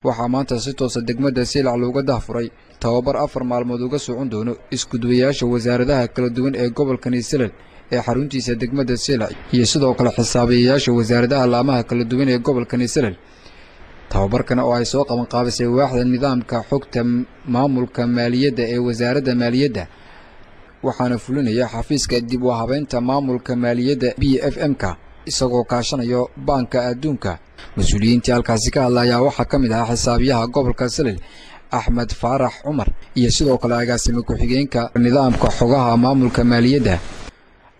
waxaa maanta si toos ah degmada Seylac looga dahfuray tababar 4 maalmood uga socon doono isku duwayaasha wasaaradaha kala duwan ee gobolka Seylac ee xaruntiisa degmada Seylac iyo sidoo kale xisaabiyeyaasha wasaaradaha laamaha kala duwan ee gobolka Seylac. tababarkan oo ay soo qaban qaabisay waaxda nidaamka xogta maamulka maaliyadda ee wasaaradda maaliyadda waxaana fulinaya xafiiska dib u habeynta maamulka maaliyadda BFM-ka isagoo kaashanayo banka adduunka. mas'uuliyiinta halkaasi ka hadlaya waxaa ka mid ah xisaabiyaha gobolka Seylac Axmed Faarax Umar iyo sidoo kale agaasime ku-xigeenka nidaamka xogaha maamulka maaliyadda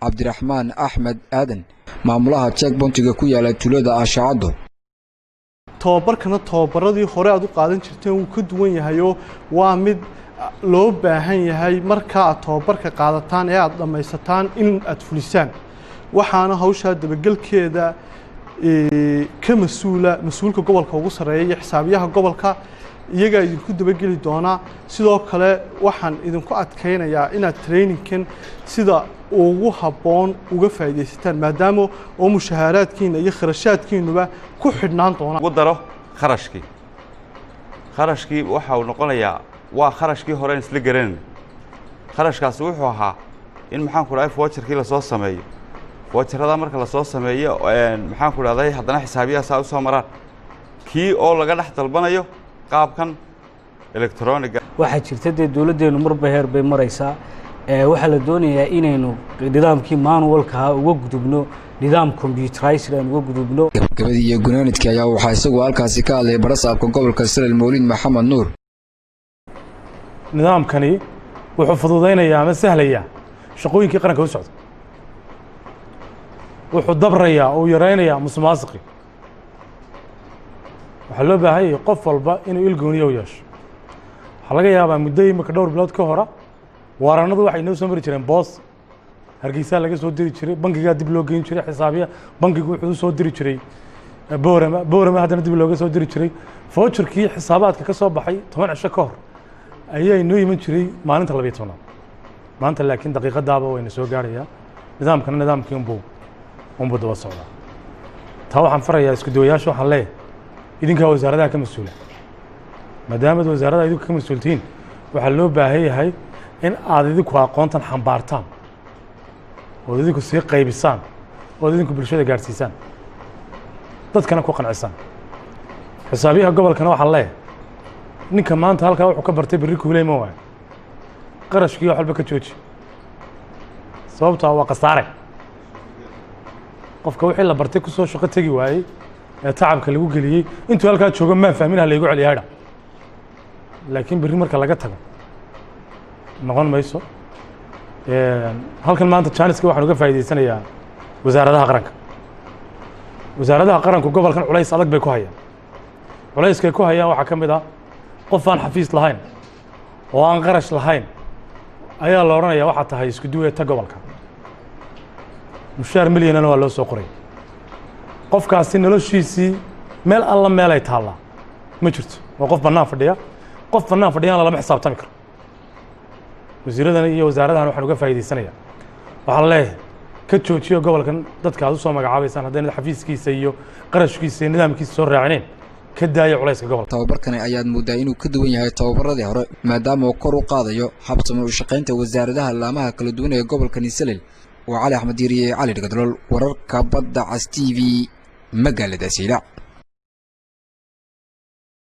Cabdiraxmaan Axmed Aadan maamulaha checkpointiga ku yaala tulada Ashacado. tababarkana tababaradii hore aad u qaadan jirteen uu ka duwan yahay oo waa mid loo baahan yahay marka aad tababarka qaadataan ee aad dhamaysataan in aad fulisaan waxaana hawsha dabagalkeeda ka mas'uulka gobolka ugu sareeya iyo xisaabiyaha gobolka iyaga idinku dabageli doona. sidoo kale waxaan idinku adkeynayaa inaad trainingkan sida ugu habboon uga faa'iideysataan maadaama oo mushaaraadkiina iyo kharashaadkiinuba ku xidhnaan doona. ugu daro kharashkii waxa uu noqonayaa waa kharashkii hore isla garan kharashkaasi wuxuu ahaa in maxaan ku dhahay voucherkii la soo sameeyo voucherada marka la soo sameeyo maxaan ku dhahay haddana xisaabiyaha u soo maraan kii oo laga dhex dalbanayo qaabkan electronic waxa jirta dawladdeenu marba heer bay maraysaa waxa la doonayaa inaynu nidaamkii manualka uga gudubno nidaam computerized aan uga gudubno. gabadhii iyo gunaanidkii ayaa waxaa isagoo halkaasi ka hadlay barasaabka gobolka Seylac Mawlid Maxamed Nuur. nidaamkani wuxuu fududeynayaa ama sahlayaa shaqooyinkii qaranka u socda wuxuu dabrayaa oo yareynayaa musuqmaasuqi waxaa loo baahan yahay qof walba inuu ilgooniyo u yeesho. waxaa laga yaabaa muddo imika dhowr bilood ka hora waaranadu waxay noo soo mari jireen boos hargeysa laga soo diri jiray bangiga dib loo geyn jiray xisaabiya bangigu wuxuu soo diri jiray boorama haddana dib looga soo diri jiray voucherkii xisaabaadka ka soo baxay 10 cisho ka hor ayaa inoo iman jiray maalinta 12 maanta laakiin daqiiqadaaba wayna soo gaaraya nidaamkana nidaamkii unbuu daba socdaa. taa waxaan farayaa isku duwayaasha waxaan leeyahay idinkaa wasaaradaha ka mas-uula maadaama wasaaradaha idinku ka mas-uultihiin waxaa loo baahan yahay in aad idinku aqoontan xambaartaan oo idinku sii qaybisaan oo idinku bulshada gaarsiisaan dadkana ku qancisaan. xisaabiyaha gobolkana waxaa leeyahay ninka maanta halkaa wuxuu ka bartay berri kuuley ma waayo qarashkii wax walba ka jooji sababtaa waa khasaare qofka wixii la bartay kusoo shaqo tegi waayey ee tacabka lagu geliyey intuu halkaa joogo maan fahmin ha laygu celiyo hadha laakiin berri marka laga tago noqon mayso. halkan maanta jaaniska waxaan uga faa'iideysanayaa wasaaradaha qaranku gobolkan culays adag bay ku hayaan culayskay ku hayaan waxaa ka mid ah qof aan xafiis lahayn oo aan qarash lahayn ayaa la odhanayaa waxaa tahay isku duwata gobolka mushaar milyanana waa loo soo qoray qofkaasi noloshiisii meel alla meel ay taallaa ma jirto waa qof bannaan fadhiyaan lama xisaabtami karo. wasiiradan iyo wasaaradahan waxaan uga faa'iideysanayaa waxaan leeyahay ka joojiyo gobolkan dadka aad u soo magacaabaysaan haddayna xafiiskiisa iyo qarashkiisa iyo nidaamkiisa soo raacineen ka daaya culayska gobolka. tababarkani ayaad moodaa inuu ka duwan yahay tababaradii hore maadaama uu kor u qaadayo habsami u shaqaynta wasaaradaha laamaha kala duwan ee gobolka Seylac. waa Cali Axmed Diiriye Cali Dhagdalool wararka badda Cas TV magaalada Seylac.